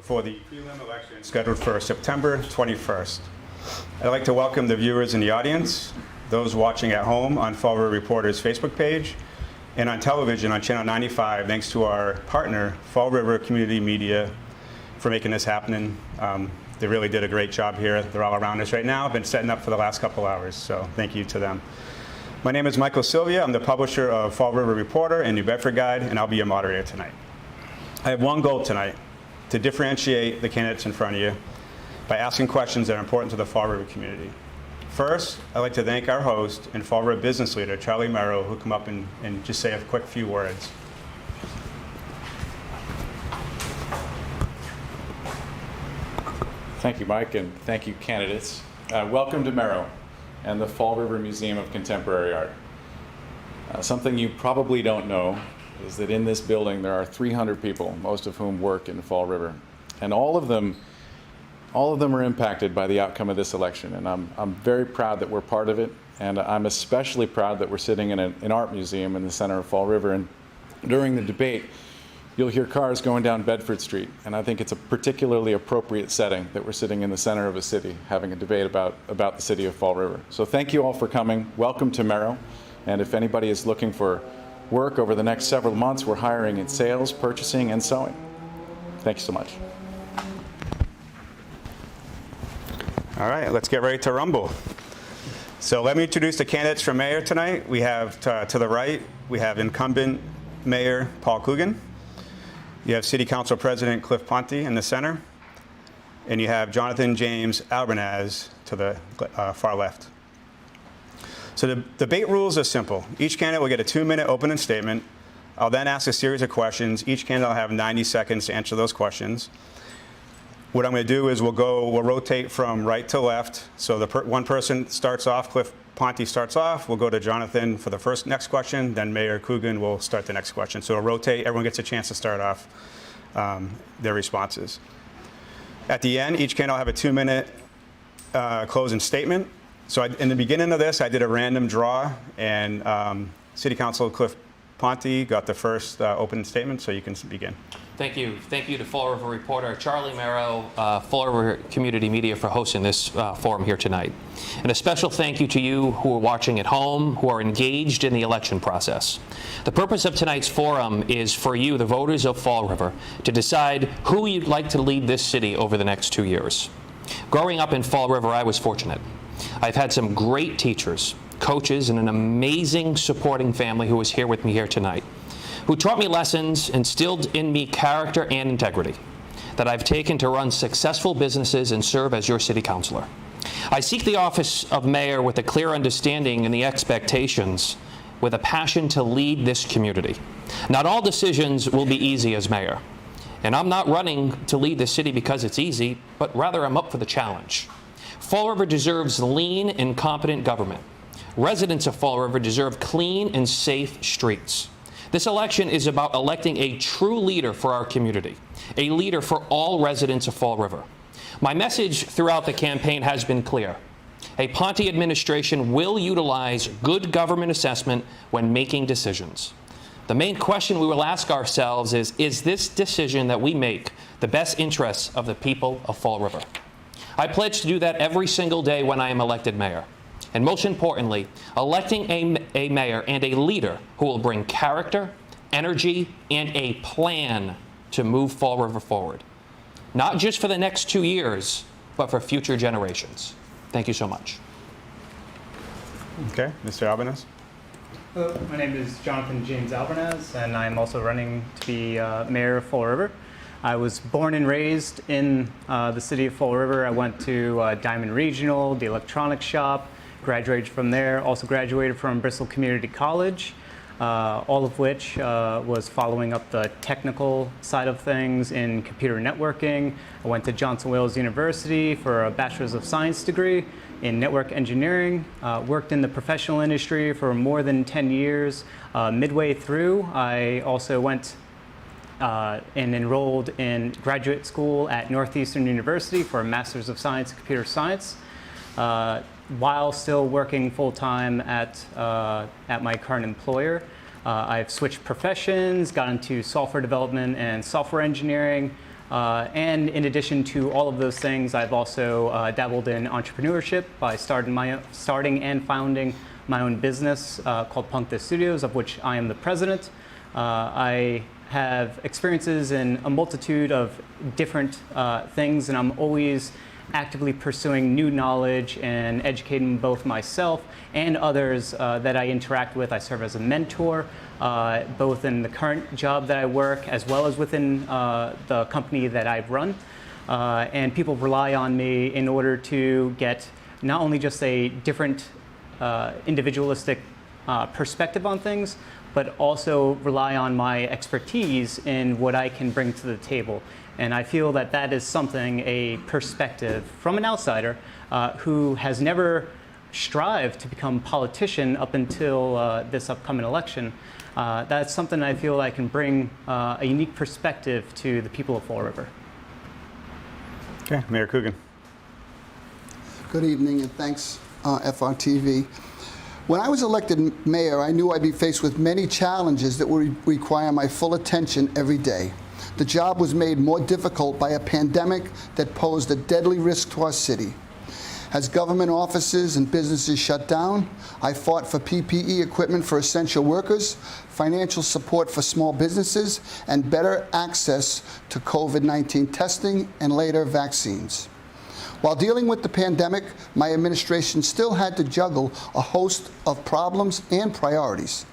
for the prelim election scheduled for September 21st. I'd like to welcome the viewers in the audience, those watching at home on Fall River Reporter's Facebook page, and on television on Channel 95, thanks to our partner, Fall River Community Media, for making this happen. They really did a great job here. They're all around us right now. I've been setting up for the last couple hours, so thank you to them. My name is Michael Sylvia. I'm the publisher of Fall River Reporter and New Bedford Guide, and I'll be your moderator tonight. I have one goal tonight, to differentiate the candidates in front of you by asking questions that are important to the Fall River community. First, I'd like to thank our host and Fall River business leader, Charlie Mayoral, who'll come up and just say a quick few words. Thank you, Mike, and thank you, candidates. Welcome to Mayoral and the Fall River Museum of Contemporary Art. Something you probably don't know is that in this building there are 300 people, most of whom work in Fall River, and all of them are impacted by the outcome of this election. And I'm very proud that we're part of it, and I'm especially proud that we're sitting in an art museum in the center of Fall River. And during the debate, you'll hear cars going down Bedford Street, and I think it's a particularly appropriate setting that we're sitting in the center of a city having a debate about the city of Fall River. So thank you all for coming. Welcome to Mayoral. And if anybody is looking for work over the next several months, we're hiring in sales, purchasing, and sewing. Thank you so much. All right, let's get ready to rumble. So let me introduce the candidates for mayor tonight. We have to the right, we have incumbent Mayor Paul Coogan. You have City Council President Cliff Ponte in the center. And you have Jonathan James Albanaz to the far left. So the debate rules are simple. Each candidate will get a 2-minute opening statement. I'll then ask a series of questions. Each candidate will have 90 seconds to answer those questions. What I'm going to do is we'll rotate from right to left. So one person starts off, Cliff Ponte starts off. We'll go to Jonathan for the next question. Then Mayor Coogan will start the next question. So we'll rotate. Everyone gets a chance to start off their responses. At the end, each candidate will have a 2-minute closing statement. So in the beginning of this, I did a random draw, and City Council Cliff Ponte got the first opening statement, so you can begin. Thank you. Thank you to Fall River Reporter Charlie Mayoral, Fall River Community Media for hosting this forum here tonight. And a special thank you to you who are watching at home, who are engaged in the election process. The purpose of tonight's forum is for you, the voters of Fall River, to decide who you'd like to lead this city over the next 2 years. Growing up in Fall River, I was fortunate. I've had some great teachers, coaches, and an amazing supporting family who is here with me here tonight, who taught me lessons, instilled in me character and integrity that I've taken to run successful businesses and serve as your city councilor. I seek the office of mayor with a clear understanding and the expectations, with a passion to lead this community. Not all decisions will be easy as mayor, and I'm not running to lead the city because it's easy, but rather I'm up for the challenge. Fall River deserves lean and competent government. Residents of Fall River deserve clean and safe streets. This election is about electing a true leader for our community, a leader for all residents of Fall River. My message throughout the campaign has been clear. A Ponte administration will utilize good government assessment when making decisions. The main question we will ask ourselves is this decision that we make the best interests of the people of Fall River? I pledge to do that every single day when I am elected mayor. And most importantly, electing a mayor and a leader who will bring character, energy, and a plan to move Fall River forward. Not just for the next 2 years, but for future generations. Thank you so much. Okay, Mr. Albanaz. Hello, my name is Jonathan James Albanaz, and I'm also running to be mayor of Fall River. I was born and raised in the city of Fall River. I went to Diamond Regional, the electronics shop, graduated from there, also graduated from Bristol Community College, all of which was following up the technical side of things in computer networking. I went to Johnson Wales University for a Bachelor's of Science degree in network engineering, worked in the professional industry for more than 10 years. Midway through, I also went and enrolled in graduate school at Northeastern University for a Master's of Science in Computer Science, while still working full-time at my current employer. I've switched professions, got into software development and software engineering, And in addition to all of those things, I've also dabbled in entrepreneurship by starting and founding my own business called Punk This Studios, of which I am the president. I have experiences in a multitude of different things, and I'm always actively pursuing new knowledge and educating both myself and others that I interact with. I serve as a mentor, both in the current job that I work as well as within the company that I've run. And people rely on me in order to get not only just a different individualistic perspective on things, but also rely on my expertise in what I can bring to the table. And I feel that that is something, a perspective from an outsider who has never strived to become a politician up until this upcoming election. That's something I feel I can bring a unique perspective to the people of Fall River. Okay, Mayor Coogan. Good evening, and thanks, FRTV. When I was elected mayor, I knew I'd be faced with many challenges that would require my full attention every day. The job was made more difficult by a pandemic that posed a deadly risk to our city. As government offices and businesses shut down, I fought for PPE equipment for essential workers, financial support for small businesses, and better access to COVID-19 testing and later vaccines. While dealing with the pandemic, my administration still had to juggle a host of problems and priorities,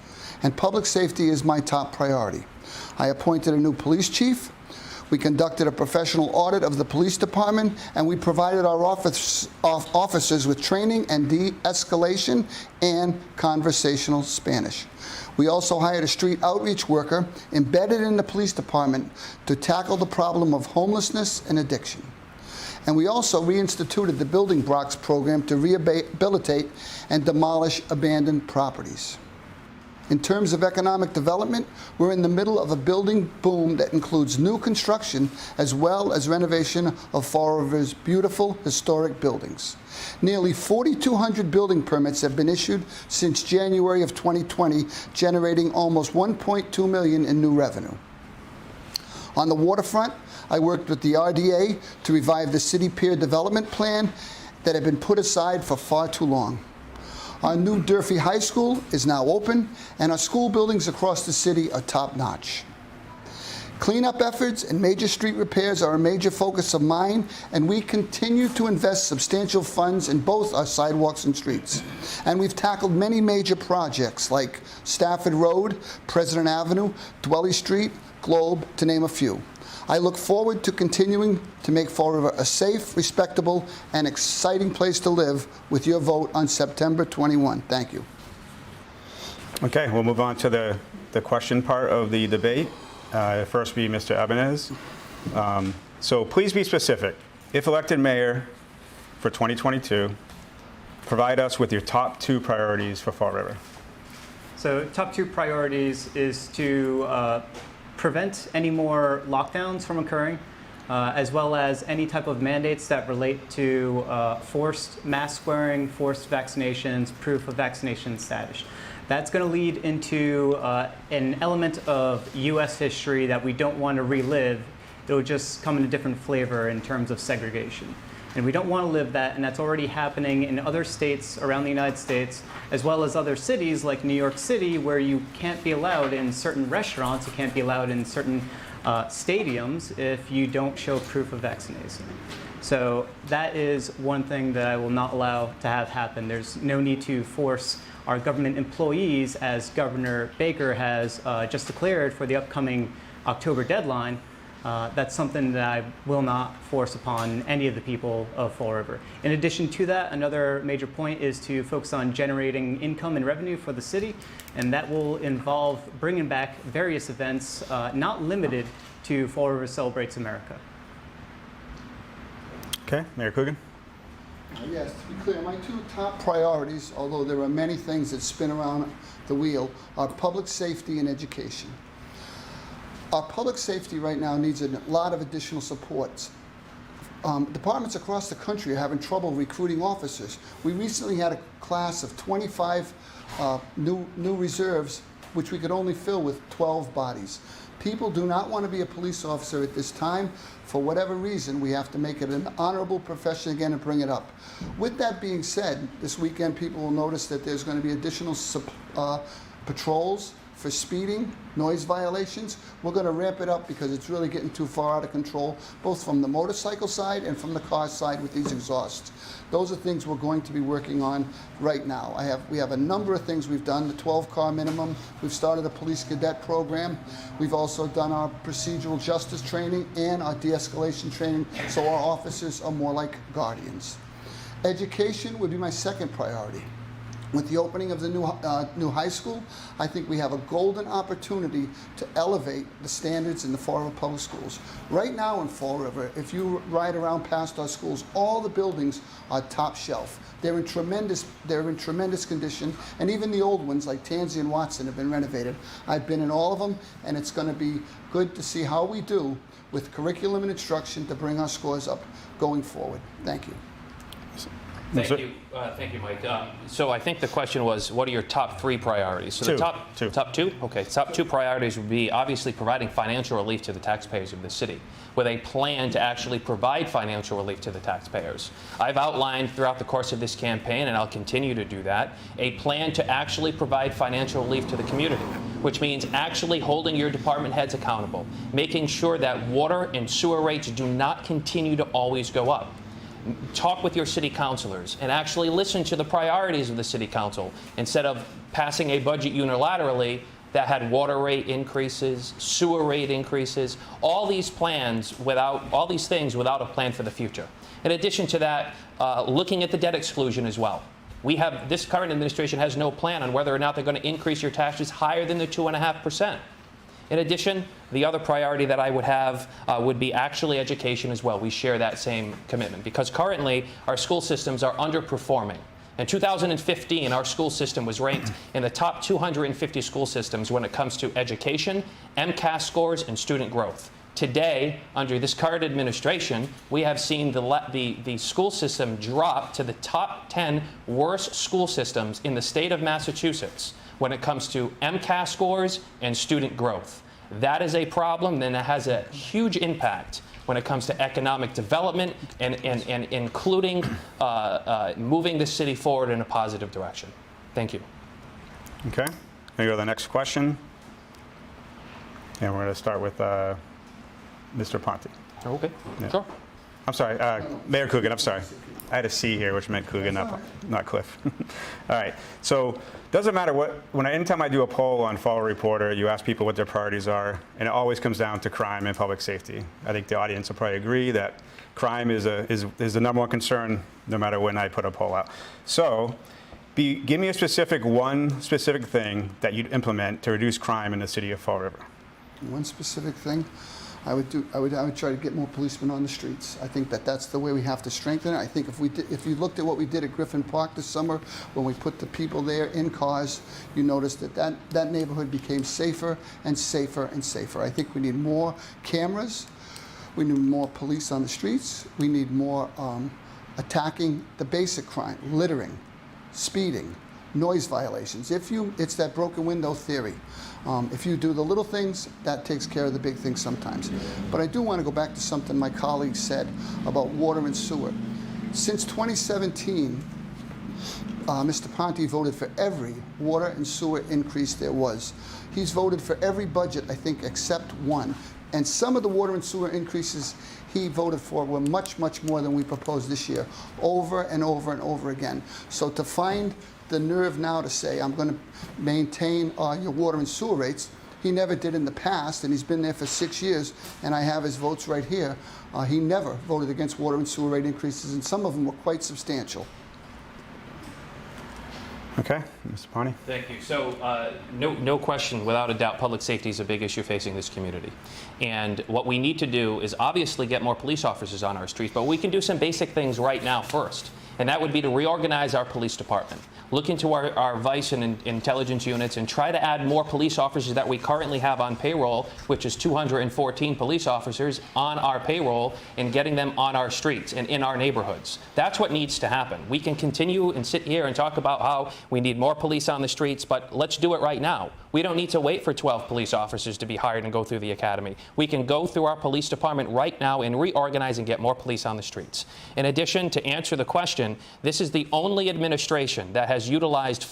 and public safety is my top priority. I appointed a new police chief, we conducted a professional audit of the police department, and we provided our officers with training and de-escalation and conversational Spanish. We also hired a street outreach worker embedded in the police department to tackle the problem of homelessness and addiction. And we also reinstituted the Building Blocks program to rehabilitate and demolish abandoned properties. In terms of economic development, we're in the middle of a building boom that includes new construction as well as renovation of Fall River's beautiful historic buildings. Nearly 4,200 building permits have been issued since January of 2020, generating almost $1.2 million in new revenue. On the waterfront, I worked with the RDA to revive the city pier development plan that had been put aside for far too long. Our new Durfee High School is now open, and our school buildings across the city are top-notch. Cleanup efforts and major street repairs are a major focus of mine, and we continue to invest substantial funds in both our sidewalks and streets. And we've tackled many major projects like Stafford Road, President Avenue, Dwelly Street, Globe, to name a few. I look forward to continuing to make Fall River a safe, respectable, and exciting place to live with your vote on September 21. Thank you. Okay, we'll move on to the question part of the debate. First be Mr. Albanese. So please be specific. If elected mayor for 2022, provide us with your top 2 priorities for Fall River. So top 2 priorities is to prevent any more lockdowns from occurring, as well as any type of mandates that relate to forced mask wearing, forced vaccinations, proof of vaccination status. That's going to lead into an element of U.S. history that we don't want to relive. It'll just come in a different flavor in terms of segregation. And we don't want to live that, and that's already happening in other states around the United States, as well as other cities like New York City, where you can't be allowed in certain restaurants, you can't be allowed in certain stadiums if you don't show proof of vaccination. So that is one thing that I will not allow to have happen. There's no need to force our government employees, as Governor Baker has just declared for the upcoming October deadline. That's something that I will not force upon any of the people of Fall River. In addition to that, another major point is to focus on generating income and revenue for the city, and that will involve bringing back various events, not limited to Fall River Celebrates America. Okay, Mayor Coogan. Yes, to be clear, my 2 top priorities, although there are many things that spin around the wheel, are public safety and education. Our public safety right now needs a lot of additional supports. Departments across the country are having trouble recruiting officers. We recently had a class of 25 new reserves, which we could only fill with 12 bodies. People do not want to be a police officer at this time. For whatever reason, we have to make it an honorable profession again and bring it up. With that being said, this weekend people will notice that there's going to be additional patrols for speeding, noise violations. We're going to ramp it up because it's really getting too far out of control, both from the motorcycle side and from the car side with these exhausts. Those are things we're going to be working on right now. We have a number of things we've done, the 12-car minimum. We've started a police cadet program. We've also done our procedural justice training and our de-escalation training, so our officers are more like guardians. Education would be my second priority. With the opening of the new high school, I think we have a golden opportunity to elevate the standards in the Fall River Public Schools. Right now in Fall River, if you ride around past our schools, all the buildings are top shelf. They're in tremendous condition, and even the old ones like Tansy and Watson have been renovated. I've been in all of them, and it's going to be good to see how we do with curriculum and instruction to bring our scores up going forward. Thank you. Thank you, Mike. So I think the question was, what are your top 3 priorities? So the top two? Okay, top 2 priorities would be obviously providing financial relief to the taxpayers of the city, with a plan to actually provide financial relief to the taxpayers. I've outlined throughout the course of this campaign, and I'll continue to do that, a plan to actually provide financial relief to the community, which means actually holding your department heads accountable, making sure that water and sewer rates do not continue to always go up. Talk with your city councilors and actually listen to the priorities of the city council instead of passing a budget unilaterally that had water rate increases, sewer rate increases, all these things without a plan for the future. In addition to that, looking at the debt exclusion as well. This current administration has no plan on whether or not they're going to increase your taxes higher than the 2.5%. In addition, the other priority that I would have would be actually education as well. We share that same commitment because currently our school systems are underperforming. In 2015, our school system was ranked in the top 250 school systems when it comes to education, MCAS scores, and student growth. Today, under this current administration, we have seen the school system drop to the top 10 worst school systems in the state of Massachusetts when it comes to MCAS scores and student growth. That is a problem, and it has a huge impact when it comes to economic development and including moving the city forward in a positive direction. Thank you. Okay. Going to go to the next question. And we're going to start with Mr. Ponte. Okay, Yeah. sure. I'm sorry, Mayor Coogan, I'm sorry. I had a C here, which meant Coogan, not Cliff. All right, so doesn't matter anytime I do a poll on Fall Reporter, you ask people what their priorities are, and it always comes down to crime and public safety. I think the audience will probably agree that crime is the number one concern no matter when I put a poll out. So give me one specific thing that you'd implement to reduce crime in the city of Fall River. One specific thing I would try to get more policemen on the streets. I think that's the way we have to strengthen it. I think if you looked at what we did at Griffin Park this summer, when we put the people there in cars, you noticed that neighborhood became safer and safer and safer. I think we need more cameras. We need more police on the streets. We need more attacking the basic crime, littering, speeding, noise violations. It's that broken window theory. If you do the little things, that takes care of the big things sometimes. But I do want to go back to something my colleague said about water and sewer. Since 2017, Mr. Ponte voted for every water and sewer increase there was. He's voted for every budget, I think, except one. And some of the water and sewer increases he voted for were much, much more than we proposed this year, over and over and over again. So to find the nerve now to say, I'm going to maintain your water and sewer rates, he never did in the past, and he's been there for 6 years, and I have his votes right here. He never voted against water and sewer rate increases, and some of them were quite substantial. Okay, Mr. Ponte. Thank you. So no question, without a doubt, public safety is a big issue facing this community. And what we need to do is obviously get more police officers on our streets, but we can do some basic things right now first. And that would be to reorganize our police department. Look into our vice and intelligence units and try to add more police officers that we currently have on payroll, which is 214 police officers on our payroll, and getting them on our streets and in our neighborhoods. That's what needs to happen. We can continue and sit here and talk about how we need more police on the streets, but let's do it right now. We don't need to wait for 12 police officers to be hired and go through the academy. We can go through our police department right now and reorganize and get more police on the streets. In addition, to answer the question, this is the only administration that has utilized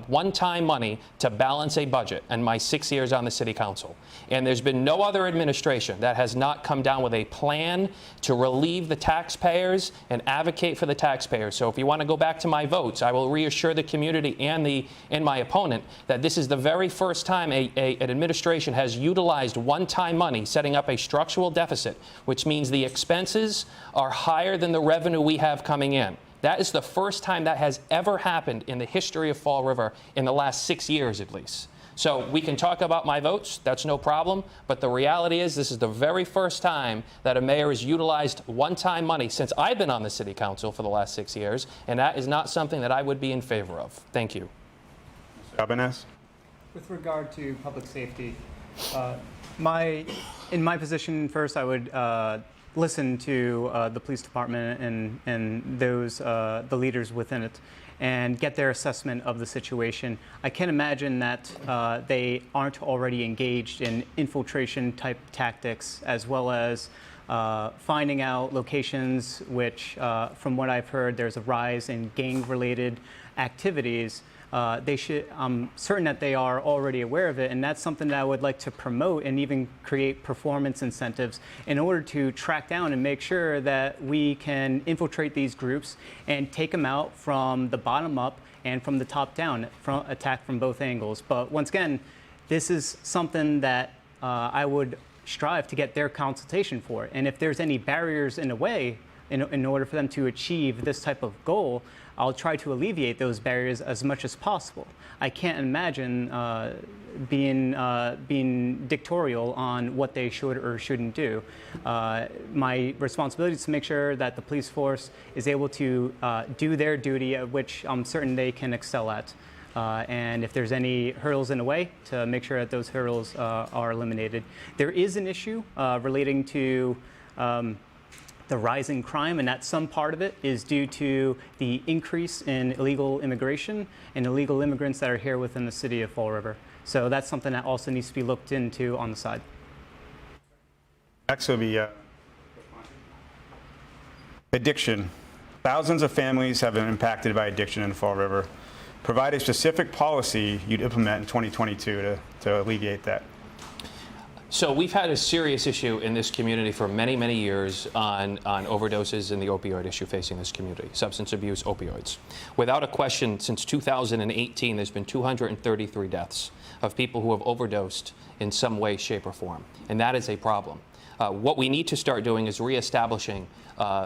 one-time money to balance a budget in my 6 years on the city council. And there's been no other administration that has not come down with a plan to relieve the taxpayers and advocate for the taxpayers. So if you want to go back to my votes, I will reassure the community and my opponent that this is the very first time an administration has utilized one-time money setting up a structural deficit, which means the expenses are higher than the revenue we have coming in. That is the first time that has ever happened in the history of Fall River in the last 6 years at least. So we can talk about my votes, that's no problem, but the reality is this is the very first time that a mayor has utilized one-time money since I've been on the city council for the last 6 years, and that is not something that I would be in favor of. Thank you. Albanese? With regard to public safety, in my position, first I would listen to the police department and those the leaders within it, and get their assessment of the situation. I can't imagine that they aren't already engaged in infiltration type tactics, as well as finding out locations which, from what I've heard, there's a rise in gang-related activities. I'm certain that they are already aware of it, and that's something that I would like to promote and even create performance incentives in order to track down and make sure that we can infiltrate these groups and take them out from the bottom up and from the top down, attack from both angles. But once again, this is something that I would strive to get their consultation for. And if there's any barriers in the way, in order for them to achieve this type of goal, I'll try to alleviate those barriers as much as possible. I can't imagine being dictatorial on what they should or shouldn't do. My responsibility is to make sure that the police force is able to do their duty, which I'm certain they can excel at. And if there's any hurdles in the way, to make sure that those hurdles are eliminated. There is an issue relating to the rising crime, and that some part of it is due to the increase in illegal immigration and illegal immigrants that are here within the city of Fall River. So that's something that also needs to be looked into on the side. Next will be addiction. Thousands of families have been impacted by addiction in Fall River. Provide a specific policy you'd implement in 2022 to alleviate that. So we've had a serious issue in this community for many, many years on overdoses and the opioid issue facing this community, substance abuse, opioids. Without a question, since 2018, there's been 233 deaths of people who have overdosed in some way, shape, or form, and that is a problem. What we need to start doing is reestablishing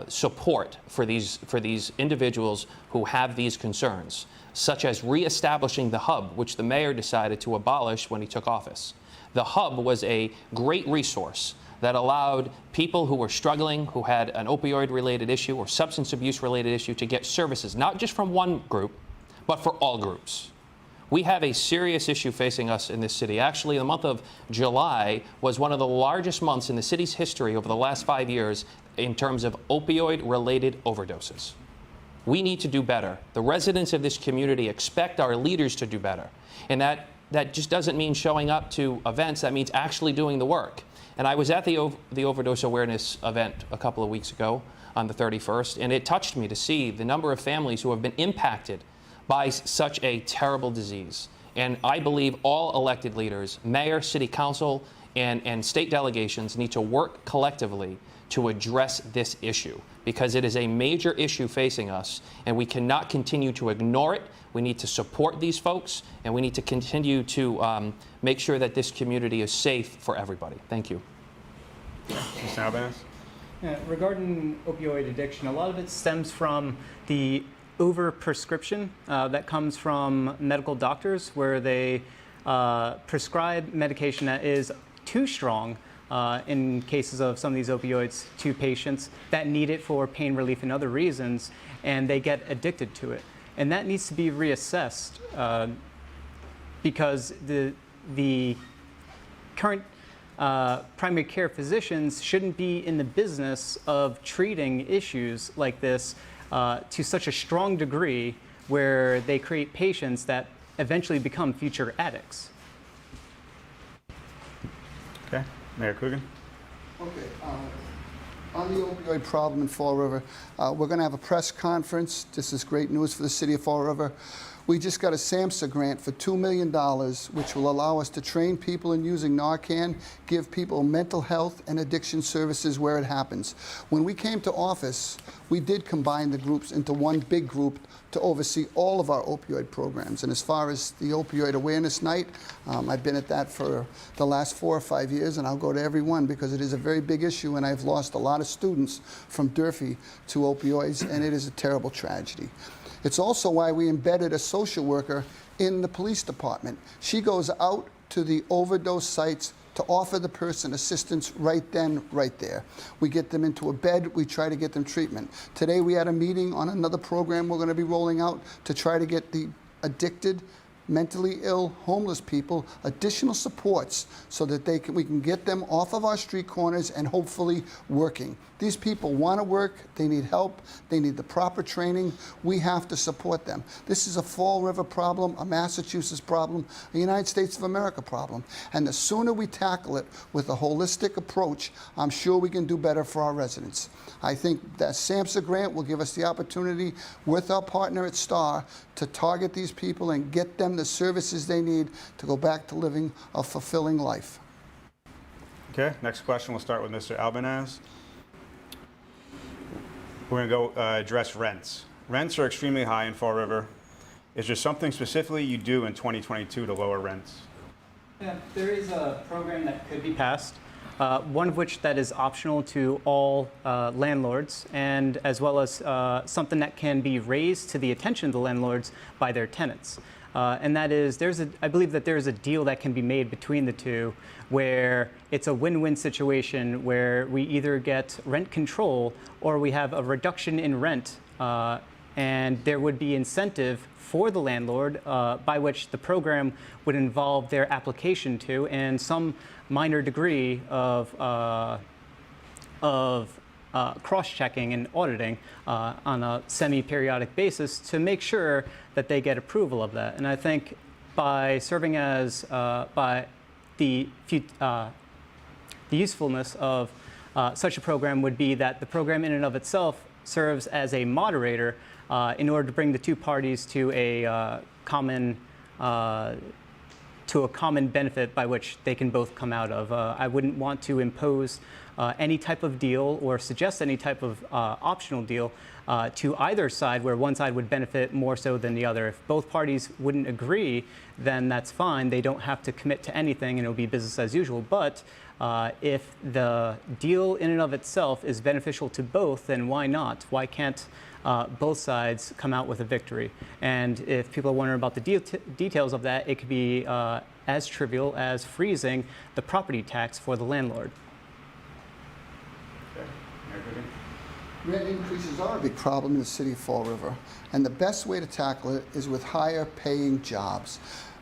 support for these individuals who have these concerns, such as reestablishing the hub, which the mayor decided to abolish when he took office. The hub was a great resource that allowed people who were struggling, who had an opioid-related issue or substance abuse-related issue, to get services, not just from one group, but for all groups. We have a serious issue facing us in this city. Actually, the month of July was one of the largest months in the city's history over the last 5 years in terms of opioid-related overdoses. We need to do better. The residents of this community expect our leaders to do better. And that just doesn't mean showing up to events. That means actually doing the work. And I was at the overdose awareness event a couple of weeks ago on the 31st, and it touched me to see the number of families who have been impacted by such a terrible disease. And I believe all elected leaders, mayor, city council, and state delegations need to work collectively to address this issue, because it is a major issue facing us, and we cannot continue to ignore it. We need to support these folks, and we need to continue to make sure that this community is safe for everybody. Thank you. Mr. Albanese? Yeah, regarding opioid addiction, a lot of it stems from the overprescription that comes from medical doctors, where they prescribe medication that is too strong in cases of some of these opioids to patients that need it for pain relief and other reasons, and they get addicted to it. And that needs to be reassessed because the current primary care physicians shouldn't be in the business of treating issues like this to such a strong degree where they create patients that eventually become future addicts. Okay, Mayor Coogan. Okay. On the opioid problem in Fall River, we're going to have a press conference. This is great news for the city of Fall River. We just got a SAMHSA grant for $2 million, which will allow us to train people in using Narcan, give people mental health and addiction services where it happens. When we came to office, we did combine the groups into one big group to oversee all of our opioid programs. And as far as the opioid awareness night, I've been at that for the last 4 or 5 years, and I'll go to every one because it is a very big issue, and I've lost a lot of students from Durfee to opioids, and it is a terrible tragedy. It's also why we embedded a social worker in the police department. She goes out to the overdose sites to offer the person assistance right then, right there. We get them into a bed, we try to get them treatment. Today we had a meeting on another program we're going to be rolling out to try to get the addicted, mentally ill, homeless people additional supports so that we can get them off of our street corners and hopefully working. These people want to work, they need help, they need the proper training. We have to support them. This is a Fall River problem, a Massachusetts problem, a United States of America problem. And the sooner we tackle it with a holistic approach, I'm sure we can do better for our residents. I think that SAMHSA grant will give us the opportunity with our partner at STAR to target these people and get them the services they need to go back to living a fulfilling life. Okay, next question, we'll start with Mr. Albanaz. We're going to go address rents. Rents are extremely high in Fall River. Is there something specifically you do in 2022 to lower rents? Yeah, there is a program that could be passed, one of which that is optional to all landlords, and as well as something that can be raised to the attention of the landlords by their tenants. And that is, I believe that there is a deal that can be made between the two where it's a win-win situation where we either get rent control or we have a reduction in rent, and there would be incentive for the landlord by which the program would involve their application to and some minor degree of cross-checking and auditing on a semi-periodic basis to make sure that they get approval of that. And I think by serving as by the usefulness of such a program would be that the program in and of itself serves as a moderator in order to bring the two parties to a common benefit by which they can both come out of. I wouldn't want to impose any type of deal or suggest any type of optional deal to either side where one side would benefit more so than the other. If both parties wouldn't agree, then that's fine. They don't have to commit to anything and it'll be business as usual. But if the deal in and of itself is beneficial to both, then why not? Why can't both sides come out with a victory? And if people are wondering about the details of that, it could be as trivial as freezing the property tax for the landlord. Rent increases are a big problem in the city of Fall River, and the best way to tackle it is with higher paying jobs.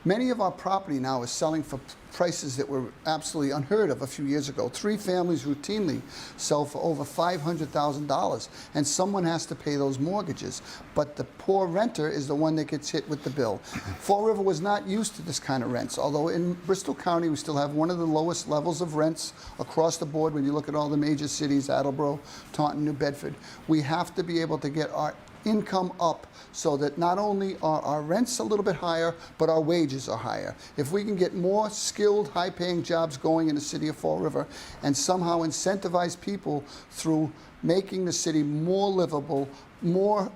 Many of our property now is selling for prices that were absolutely unheard of a few years ago. 3 families routinely sell for over $500,000, and someone has to pay those mortgages. But the poor renter is the one that gets hit with the bill. Fall River was not used to this kind of rents, although in Bristol County we still have one of the lowest levels of rents across the board when you look at all the major cities, Attleboro, Taunton, New Bedford. We have to be able to get our income up so that not only are our rents a little bit higher, but our wages are higher. If we can get more skilled, high-paying jobs going in the city of Fall River and somehow incentivize people through making the city more livable, more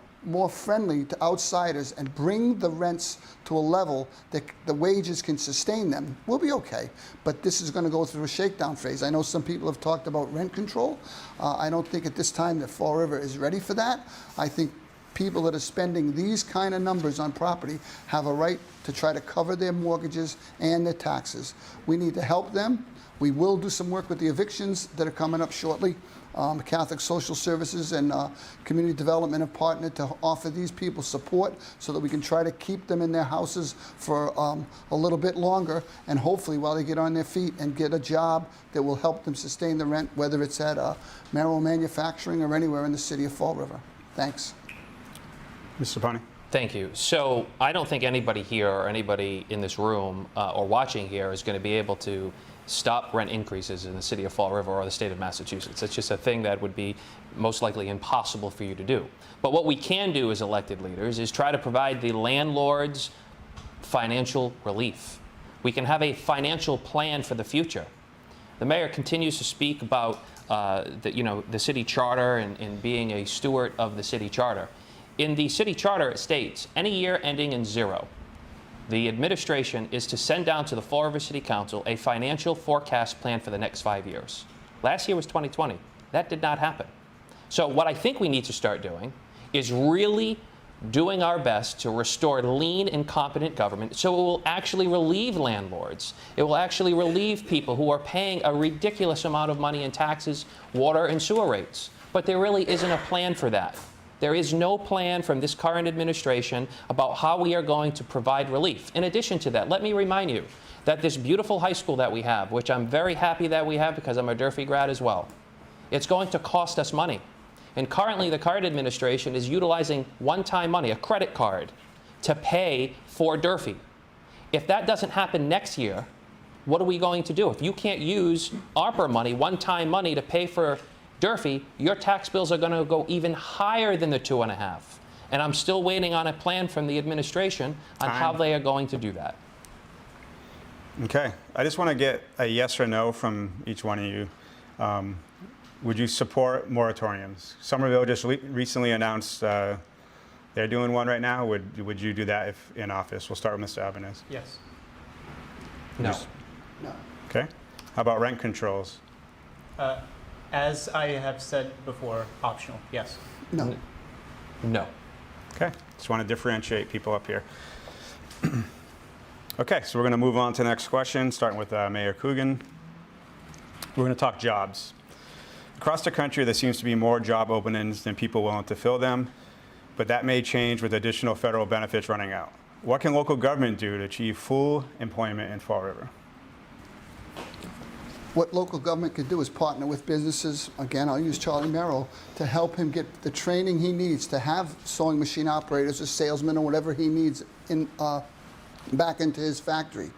friendly to outsiders, and bring the rents to a level that the wages can sustain them, we'll be okay. But this is going to go through a shakedown phase. I know some people have talked about rent control. I don't think at this time that Fall River is ready for that. I think people that are spending these kind of numbers on property have a right to try to cover their mortgages and their taxes. We need to help them. We will do some work with the evictions that are coming up shortly. Catholic Social Services and Community Development have partnered to offer these people support so that we can try to keep them in their houses for a little bit longer, and hopefully while they get on their feet and get a job that will help them sustain the rent, whether it's at Mayoral Manufacturing or anywhere in the city of Fall River. Thanks. Mr. Pani. Thank you. So I don't think anybody here or anybody in this room or watching here is going to be able to stop rent increases in the city of Fall River or the state of Massachusetts. It's just a thing that would be most likely impossible for you to do. But what we can do as elected leaders is try to provide the landlords financial relief. We can have a financial plan for the future. The mayor continues to speak about the city charter and being a steward of the city charter. In the city charter, it states, any year ending in 0, the administration is to send down to the Fall River City Council a financial forecast plan for the next 5 years. Last year was 2020. That did not happen. So what I think we need to start doing is really doing our best to restore lean and competent government so it will actually relieve landlords. It will actually relieve people who are paying a ridiculous amount of money in taxes, water, and sewer rates. But there really isn't a plan for that. There is no plan from this current administration about how we are going to provide relief. In addition to that, let me remind you that this beautiful high school that we have, which I'm very happy that we have because I'm a Durfee grad as well, it's going to cost us money. And currently, the current administration is utilizing one-time money, a credit card, to pay for Durfee. If that doesn't happen next year, what are we going to do? If you can't use ARPA money, one-time money, to pay for Durfee, your tax bills are going to go even higher than the 2.5. And I'm still waiting on a plan from the administration on how they are going to do that. Okay. I just want to get a yes or no from each one of you. Would you support moratoriums? Somerville just recently announced they're doing one right now. Would you do that if in office? We'll start with Mr. Albanese. Yes. No. No. Okay. How about rent controls? As I have said before, optional, yes. No. No. Okay. Just want to differentiate people up here. Okay, so we're going to move on to the next question, starting with Mayor Coogan. We're going to talk jobs. Across the country, there seems to be more job openings than people willing to fill them, but that may change with additional federal benefits running out. What can local government do to achieve full employment in Fall River? What local government could do is partner with businesses. Again, I'll use Charlie Mayoral to help him get the training he needs to have sewing machine operators or salesmen or whatever he needs back into his factory.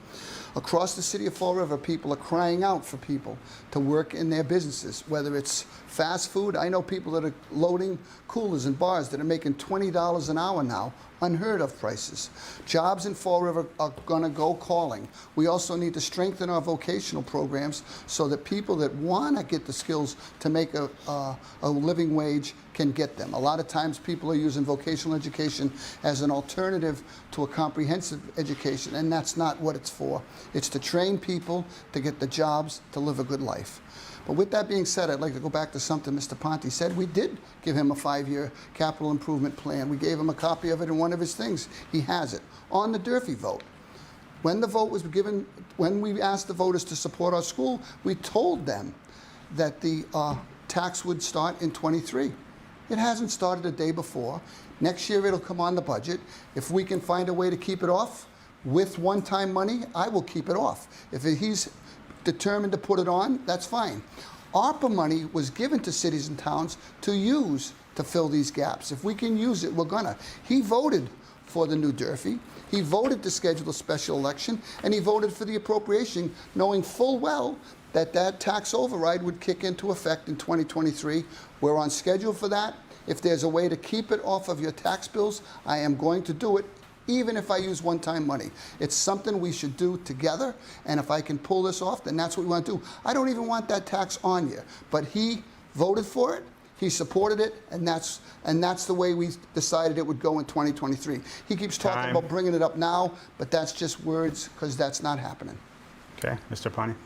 Across the city of Fall River, people are crying out for people to work in their businesses, whether it's fast food. I know people that are loading coolers and bars that are making $20 an hour now, unheard of prices. Jobs in Fall River are going to go calling. We also need to strengthen our vocational programs so that people that want to get the skills to make a living wage can get them. A lot of times people are using vocational education as an alternative to a comprehensive education, and that's not what it's for. It's to train people to get the jobs to live a good life. But with that being said, I'd like to go back to something Mr. Ponte said. We did give him a 5-year capital improvement plan. We gave him a copy of it in one of his things. He has it. On the Durfee vote, when the vote was given, when we asked the voters to support our school, we told them that the tax would start in '23. It hasn't started a day before. Next year it'll come on the budget. If we can find a way to keep it off with one-time money, I will keep it off. If he's determined to put it on, that's fine. ARPA money was given to cities and towns to use to fill these gaps. If we can use it, we're gonna. He voted for the new Durfee. He voted to schedule a special election, and he voted for the appropriation, knowing full well that that tax override would kick into effect in 2023. We're on schedule for that. If there's a way to keep it off of your tax bills, I am going to do it, even if I use one-time money. It's something we should do together, and if I can pull this off, then that's what we want to do. I don't even want that tax on you, but he voted for it, he supported it, and that's the way we decided it would go in 2023. He keeps talking about bringing it up now, but that's just words, because that's not happening. Okay, Mr. Ponte.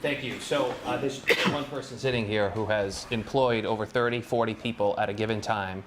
Thank you. So there's one person sitting here who has employed over 30, 40 people at a given time,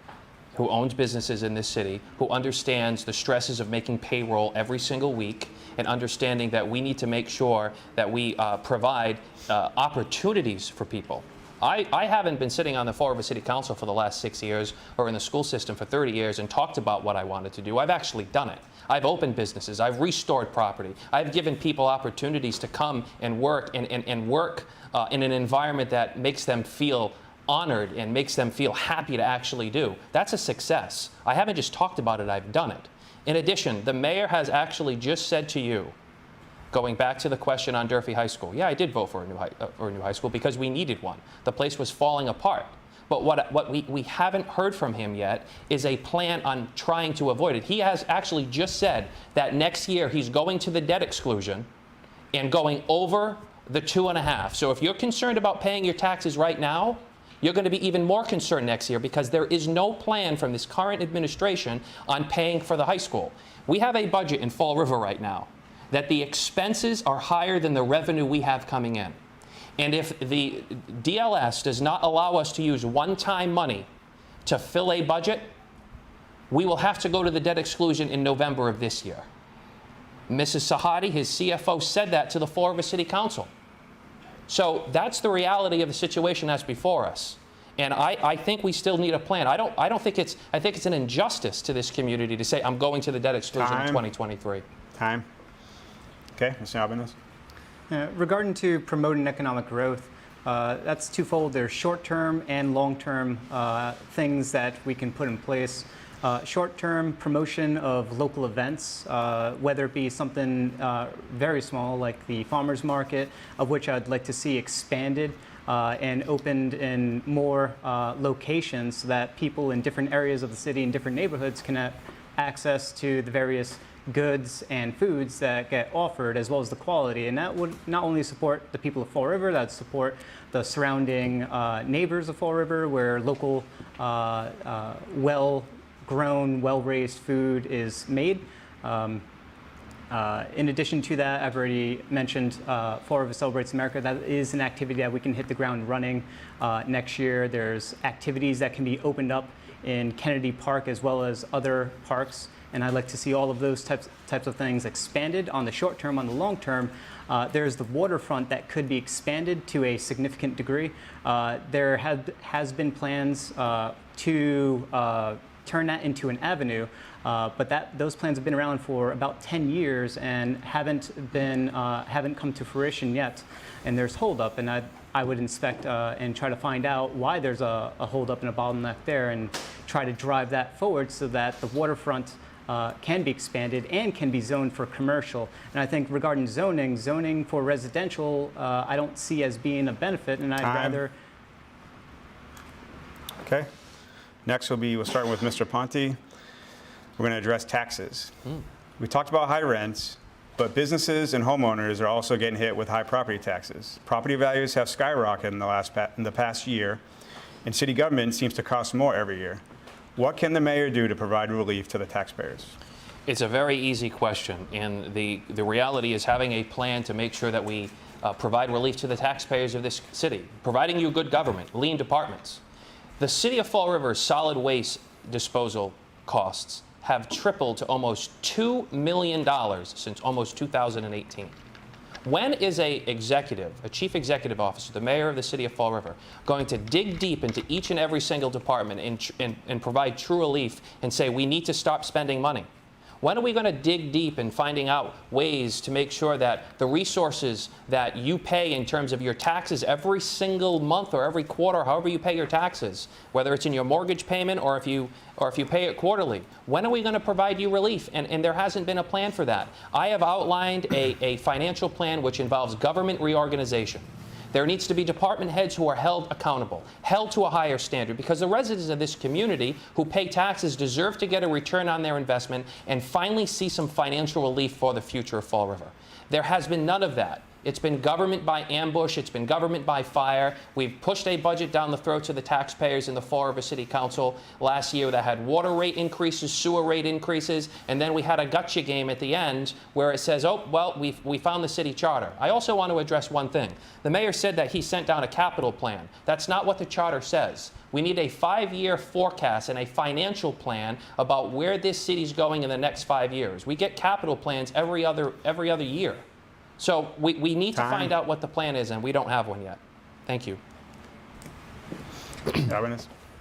who owns businesses in this city, who understands the stresses of making payroll every single week, and understanding that we need to make sure that we provide opportunities for people. I haven't been sitting on the Fall River City Council for the last 6 years or in the school system for 30 years and talked about what I wanted to do. I've actually done it. I've opened businesses. I've restored property. I've given people opportunities to come and work and work in an environment that makes them feel honored and makes them feel happy to actually do. That's a success. I haven't just talked about it, I've done it. In addition, the mayor has actually just said to you, going back to the question on Durfee High School, yeah, I did vote for a new high school because we needed one. The place was falling apart. But what we haven't heard from him yet is a plan on trying to avoid it. He has actually just said that next year he's going to the debt exclusion and going over the 2.5. So if you're concerned about paying your taxes right now, you're going to be even more concerned next year because there is no plan from this current administration on paying for the high school. We have a budget in Fall River right now that the expenses are higher than the revenue we have coming in. And if the DLS does not allow us to use one-time money to fill a budget, we will have to go to the debt exclusion in November of this year. Mrs. Sahadi, his CFO, said that to the Fall River City Council. So that's the reality of the situation that's before us. And I think we still need a plan. I think it's an injustice to this community to say I'm going to the debt exclusion in 2023. Time. Okay, Mr. Albanese. Regarding to promoting economic growth, that's twofold. There's short-term and long-term things that we can put in place. Short-term promotion of local events, whether it be something very small like the farmers market, of which I'd like to see expanded and opened in more locations so that people in different areas of the city and different neighborhoods can have access to the various goods and foods that get offered, as well as the quality. And that would not only support the people of Fall River, that would support the surrounding neighbors of Fall River, where local well-grown, well-raised food is made. In addition to that, I've already mentioned Fall River Celebrates America. That is an activity that we can hit the ground running next year. There's activities that can be opened up in Kennedy Park as well as other parks. And I'd like to see all of those types of things expanded on the short term. On the long term, there's the waterfront that could be expanded to a significant degree. There has been plans to turn that into an avenue, but those plans have been around for about 10 years and haven't come to fruition yet. And there's holdup, and I would inspect and try to find out why there's a holdup and a bottleneck there, and try to drive that forward so that the waterfront can be expanded and can be zoned for commercial. And I think regarding zoning for residential, I don't see as being a benefit, and I'd rather. Okay. Next we'll start with Mr. Ponte. We're going to address taxes. We talked about high rents, but businesses and homeowners are also getting hit with high property taxes. Property values have skyrocketed in the past year, and city government seems to cost more every year. What can the mayor do to provide relief to the taxpayers? It's a very easy question, and the reality is having a plan to make sure that we provide relief to the taxpayers of this city, providing you good government, lean departments. The city of Fall River's solid waste disposal costs have tripled to almost $2 million since almost 2018. When is a chief executive officer, the mayor of the city of Fall River, going to dig deep into each and every single department and provide true relief and say we need to stop spending money? When are we going to dig deep in finding out ways to make sure that the resources that you pay in terms of your taxes every single month or every quarter, however you pay your taxes, whether it's in your mortgage payment or if you pay it quarterly, when are we going to provide you relief? And there hasn't been a plan for that. I have outlined a financial plan which involves government reorganization. There needs to be department heads who are held accountable, held to a higher standard, because the residents of this community who pay taxes deserve to get a return on their investment and finally see some financial relief for the future of Fall River. There has been none of that. It's been government by ambush. It's been government by fire. We've pushed a budget down the throats of the taxpayers in the Fall River City Council last year that had water rate increases, sewer rate increases, and then we had a gotcha game at the end where it says, oh, well, we found the city charter. I also want to address one thing. The mayor said that he sent down a capital plan. That's not what the charter says. We need a 5-year forecast and a financial plan about where this city's going in the next 5 years. We get capital plans every other year. So we need to find out what the plan is, and we don't have one yet. Thank you.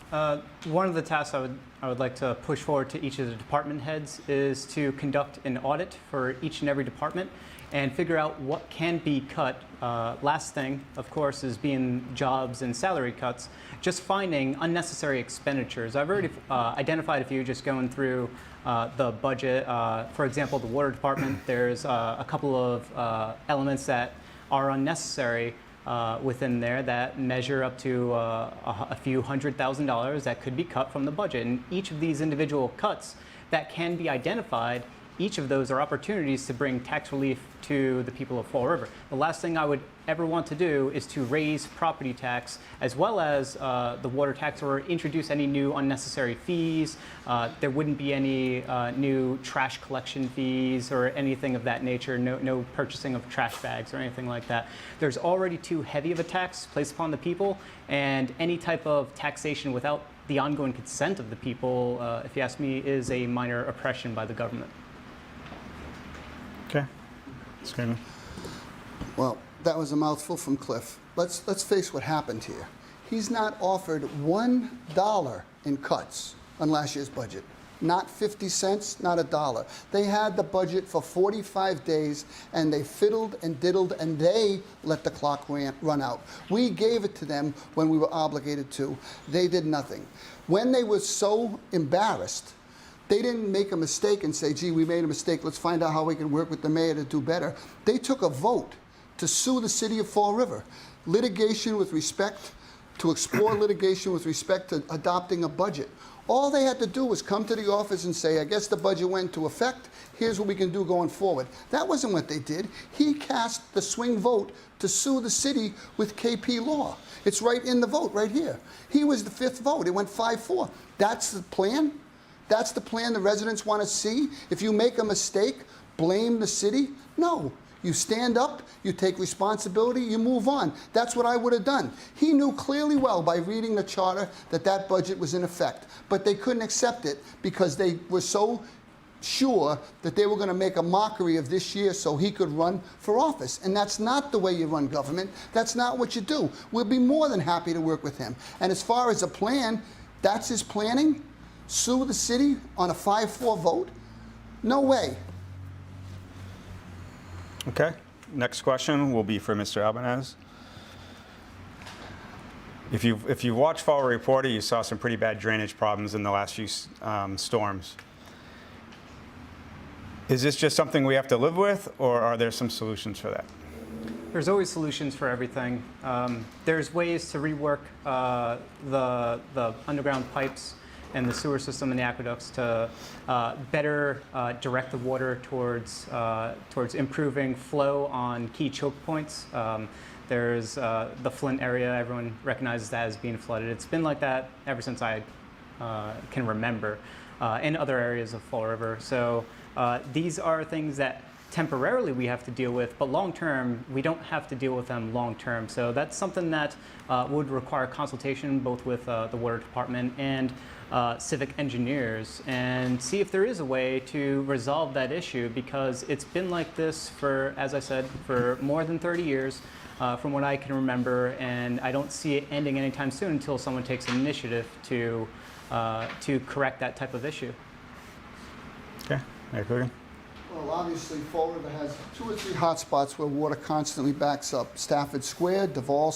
One of the tasks I would like to push forward to each of the department heads is to conduct an audit for each and every department and figure out what can be cut. Last thing, of course, is being jobs and salary cuts, just finding unnecessary expenditures. I've already identified a few just going through the budget. For example, the water department, there's a couple of elements that are unnecessary within there that measure up to a few $100,000 that could be cut from the budget. And each of these individual cuts that can be identified, each of those are opportunities to bring tax relief to the people of Fall River. The last thing I would ever want to do is to raise property tax as well as the water tax or introduce any new unnecessary fees. There wouldn't be any new trash collection fees or anything of that nature, no purchasing of trash bags or anything like that. There's already too heavy of a tax placed upon the people, and any type of taxation without the ongoing consent of the people, if you ask me, is a minor oppression by the government. Okay. Screaming. Well, that was a mouthful from Cliff. Let's face what happened here. He's not offered $1 in cuts on last year's budget. Not 50 cents, not a dollar. They had the budget for 45 days, and they fiddled and diddled, and they let the clock run out. We gave it to them when we were obligated to. They did nothing. When they were so embarrassed, they didn't make a mistake and say, gee, we made a mistake, let's find out how we can work with the mayor to do better. They took a vote to sue the city of Fall River. Litigation with respect, to explore litigation with respect to adopting a budget. All they had to do was come to the office and say, I guess the budget went into effect, here's what we can do going forward. That wasn't what they did. He cast the swing vote to sue the city with KP law. It's right in the vote, right here. He was the fifth vote, it went 5-4. That's the plan? That's the plan the residents want to see? If you make a mistake, blame the city? No. You stand up, you take responsibility, you move on. That's what I would have done. He knew clearly well by reading the charter that that budget was in effect, but they couldn't accept it because they were so sure that they were going to make a mockery of this year so he could run for office. And that's not the way you run government. That's not what you do. We'll be more than happy to work with him. And as far as a plan, that's his planning? Sue the city on a 5-4 vote? No way. Okay. Next question will be for Mr. Albanese. If you watched Fall River Reporter, you saw some pretty bad drainage problems in the last few storms. Is this just something we have to live with, or are there some solutions for that? There's always solutions for everything. There's ways to rework the underground pipes and the sewer system and the aqueducts to better direct the water towards improving flow on key choke points. There's the Flint area, everyone recognizes that as being flooded. It's been like that ever since I can remember, in other areas of Fall River. So these are things that temporarily we have to deal with, but long term, we don't have to deal with them long term. So that's something that would require consultation both with the water department and civic engineers, and see if there is a way to resolve that issue, because it's been like this for, as I said, for more than 30 years from what I can remember, and I don't see it ending anytime soon until someone takes an initiative to correct that type of issue. Okay. Mayor Coogan? Well, obviously, Fall River has 2 or 3 hot spots where water constantly backs up. Stafford Square, Duval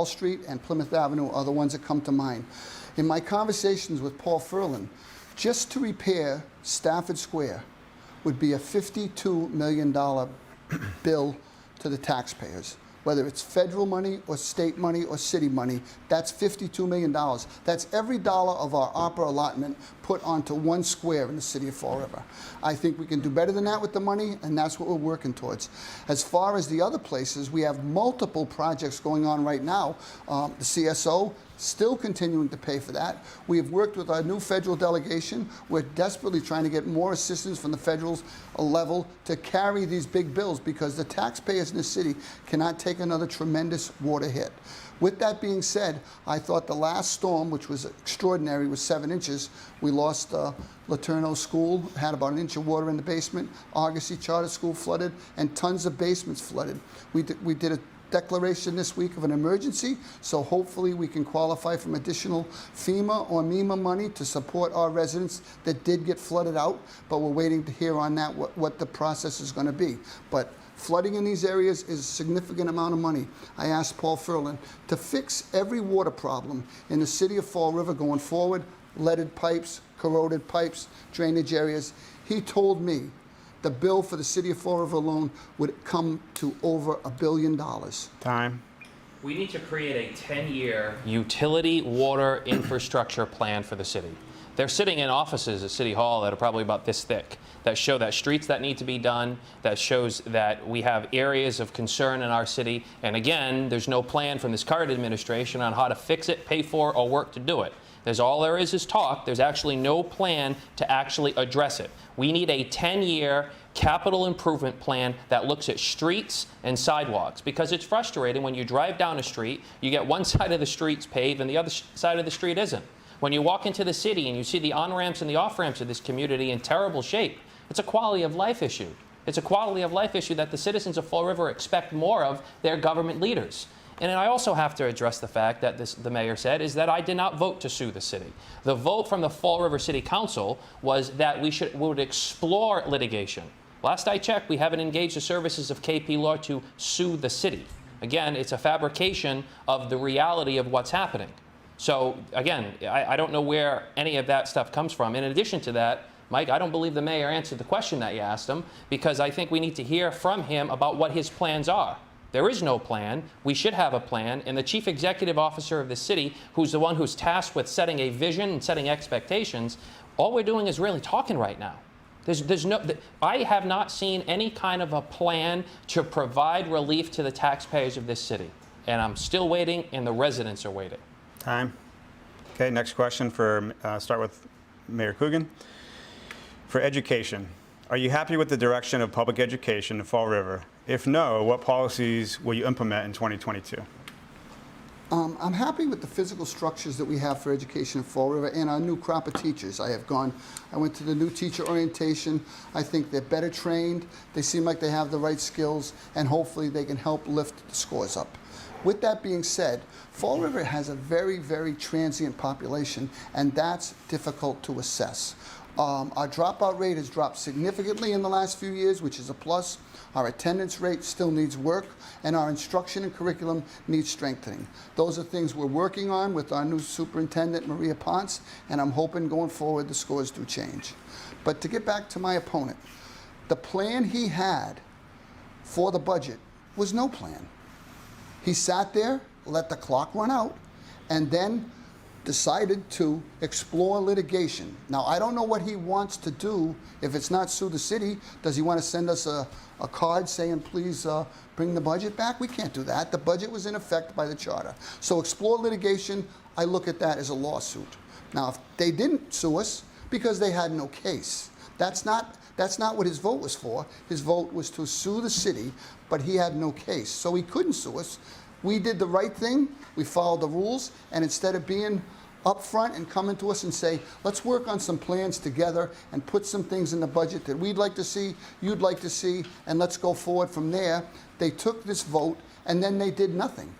Street, and Plymouth Avenue are the ones that come to mind. In my conversations with Paul Furlan, just to repair Stafford Square would be a $52 million bill to the taxpayers. Whether it's federal money or state money or city money, that's $52 million. That's every dollar of our opera allotment put onto one square in the city of Fall River. I think we can do better than that with the money, and that's what we're working towards. As far as the other places, we have multiple projects going on right now. The CSO, still continuing to pay for that. We have worked with our new federal delegation. We're desperately trying to get more assistance from the federal level to carry these big bills, because the taxpayers in the city cannot take another tremendous water hit. With that being said, I thought the last storm, which was extraordinary, was 7 inches. We lost Laterno School, had about 1 inch of water in the basement. Argosy Charter School flooded, and tons of basements flooded. We did a declaration this week of an emergency, so hopefully we can qualify from additional FEMA or MEMA money to support our residents that did get flooded out, but we're waiting to hear on that what the process is going to be. But flooding in these areas is a significant amount of money. I asked Paul Furlan to fix every water problem in the city of Fall River going forward, leaded pipes, corroded pipes, drainage areas. He told me the bill for the city of Fall River alone would come to over $1 billion. Time. We need to create a 10-year utility water infrastructure plan for the city. They're sitting in offices at City Hall that are probably about this thick, that show that streets that need to be done, that shows that we have areas of concern in our city. And again, there's no plan from this current administration on how to fix it, pay for it, or work to do it. There's all there is talk. There's actually no plan to actually address it. We need a 10-year capital improvement plan that looks at streets and sidewalks, because it's frustrating when you drive down a street, you get one side of the street's paved and the other side of the street isn't. When you walk into the city and you see the on-ramps and the off-ramps of this community in terrible shape, it's a quality of life issue. It's a quality of life issue that the citizens of Fall River expect more of their government leaders. And I also have to address the fact that the mayor said is that I did not vote to sue the city. The vote from the Fall River City Council was that we would explore litigation. Last I checked, we haven't engaged the services of KP Law to sue the city. Again, it's a fabrication of the reality of what's happening. So again, I don't know where any of that stuff comes from. In addition to that, Mike, I don't believe the mayor answered the question that you asked him, because I think we need to hear from him about what his plans are. There is no plan. We should have a plan. And the chief executive officer of the city, who's the one who's tasked with setting a vision and setting expectations, all we're doing is really talking right now. I have not seen any kind of a plan to provide relief to the taxpayers of this city. And I'm still waiting, and the residents are waiting. Time. Okay, next question start with Mayor Coogan. For education, are you happy with the direction of public education in Fall River? If no, what policies will you implement in 2022? I'm happy with the physical structures that we have for education in Fall River and our new crop of teachers. I went to the new teacher orientation. I think they're better trained. They seem like they have the right skills, and hopefully they can help lift the scores up. With that being said, Fall River has a very, very transient population, and that's difficult to assess. Our dropout rate has dropped significantly in the last few years, which is a plus. Our attendance rate still needs work, and our instruction and curriculum needs strengthening. Those are things we're working on with our new superintendent, Maria Ponce, and I'm hoping going forward the scores do change. But to get back to my opponent, the plan he had for the budget was no plan. He sat there, let the clock run out, and then decided to explore litigation. Now, I don't know what he wants to do if it's not sue the city. Does he want to send us a card saying, please bring the budget back? We can't do that. The budget was in effect by the charter. So explore litigation, I look at that as a lawsuit. Now, if they didn't sue us because they had no case, that's not what his vote was for. His vote was to sue the city, but he had no case. So he couldn't sue us. We did the right thing. We followed the rules. And instead of being upfront and coming to us and say, let's work on some plans together and put some things in the budget that we'd like to see, you'd like to see, and let's go forward from there, they took this vote and then they did nothing.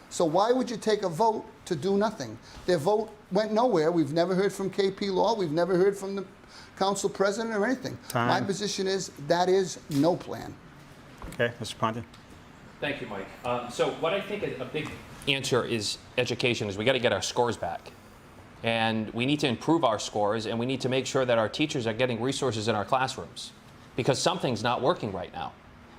So why would you take a vote to do nothing? Their vote went nowhere. We've never heard from KP Law. We've never heard from the council president or anything. Time. My position is that is no plan. Okay, Mr. Ponte. Thank you, Mike. So what I think a big answer is education is we got to get our scores back. And we need to improve our scores, and we need to make sure that our teachers are getting resources in our classrooms, because something's not working right now.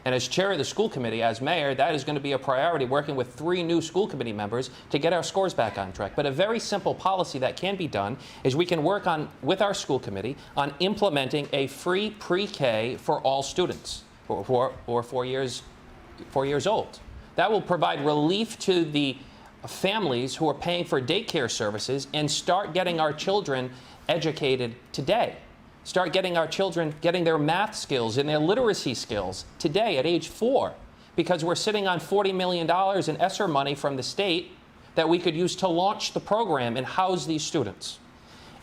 And as chair of the school committee, as mayor, that is going to be a priority, working with 3 new school committee members to get our scores back on track. But a very simple policy that can be done is we can work with our school committee on implementing a free pre-K for all students, or 4 years old. That will provide relief to the families who are paying for daycare services and start getting our children educated today. Start getting our children getting their math skills and their literacy skills today at age 4, because we're sitting on $40 million in ESSER money from the state that we could use to launch the program and house these students.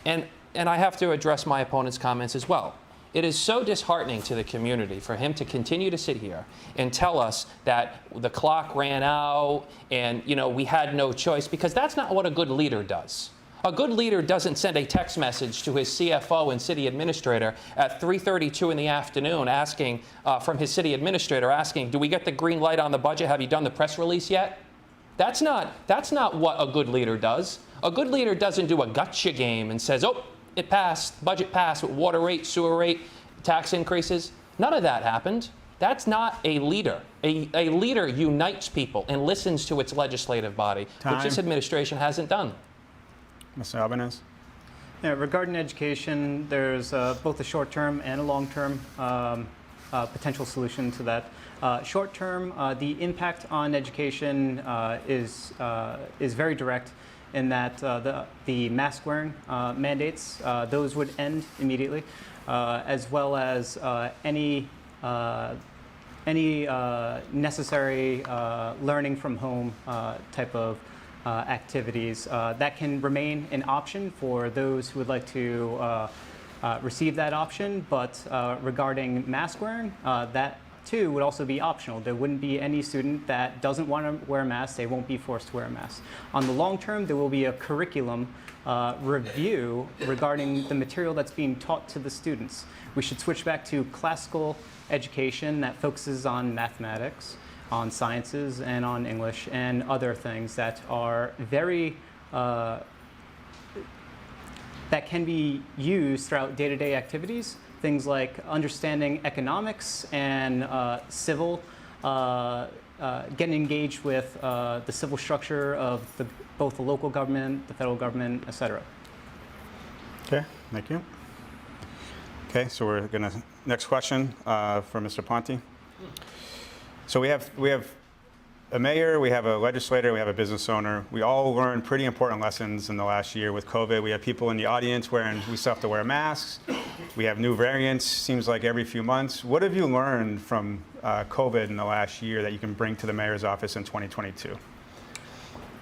And I have to address my opponent's comments as well. It is so disheartening to the community for him to continue to sit here and tell us that the clock ran out and, we had no choice, because that's not what a good leader does. A good leader doesn't send a text message to his CFO and city administrator at 3:32 in the afternoon asking, from his city administrator asking, do we get the green light on the budget? Have you done the press release yet? That's not what a good leader does. A good leader doesn't do a gotcha game and says, oh, it passed, budget passed with water rate, sewer rate, tax increases. None of that happened. That's not a leader. A leader unites people and listens to its legislative body, which this administration hasn't done. Mr. Albanese? Yeah, regarding education, there's both a short-term and a long-term potential solution to that. Short-term, the impact on education is very direct in that the mask-wearing mandates, those would end immediately, as well as any necessary learning from home type of activities that can remain an option for those who would like to receive that option. But regarding mask wearing, that too would also be optional. There wouldn't be any student that doesn't want to wear a mask. They won't be forced to wear a mask. On the long term, there will be a curriculum review regarding the material that's being taught to the students. We should switch back to classical education that focuses on mathematics, on sciences, and on English, and other things that are very, that can be used throughout day-to-day activities. Things like understanding economics and civil, getting engaged with the civil structure of both the local government, the federal government, etc. Okay, thank you. Okay, so we're gonna, next question for Mr. Ponte. So we have a mayor, we have a legislator, we have a business owner. We all learned pretty important lessons in the last year with COVID. We have people in the audience we still have to wear masks. We have new variants, seems like every few months. What have you learned from COVID in the last year that you can bring to the mayor's office in 2022?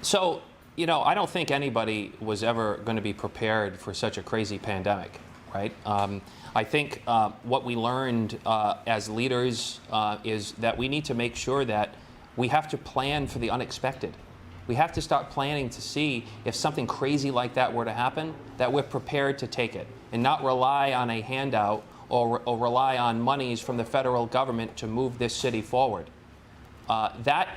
So, I don't think anybody was ever going to be prepared for such a crazy pandemic, right? I think what we learned as leaders is that we need to make sure that we have to plan for the unexpected. We have to start planning to see if something crazy like that were to happen, that we're prepared to take it and not rely on a handout or rely on monies from the federal government to move this city forward. That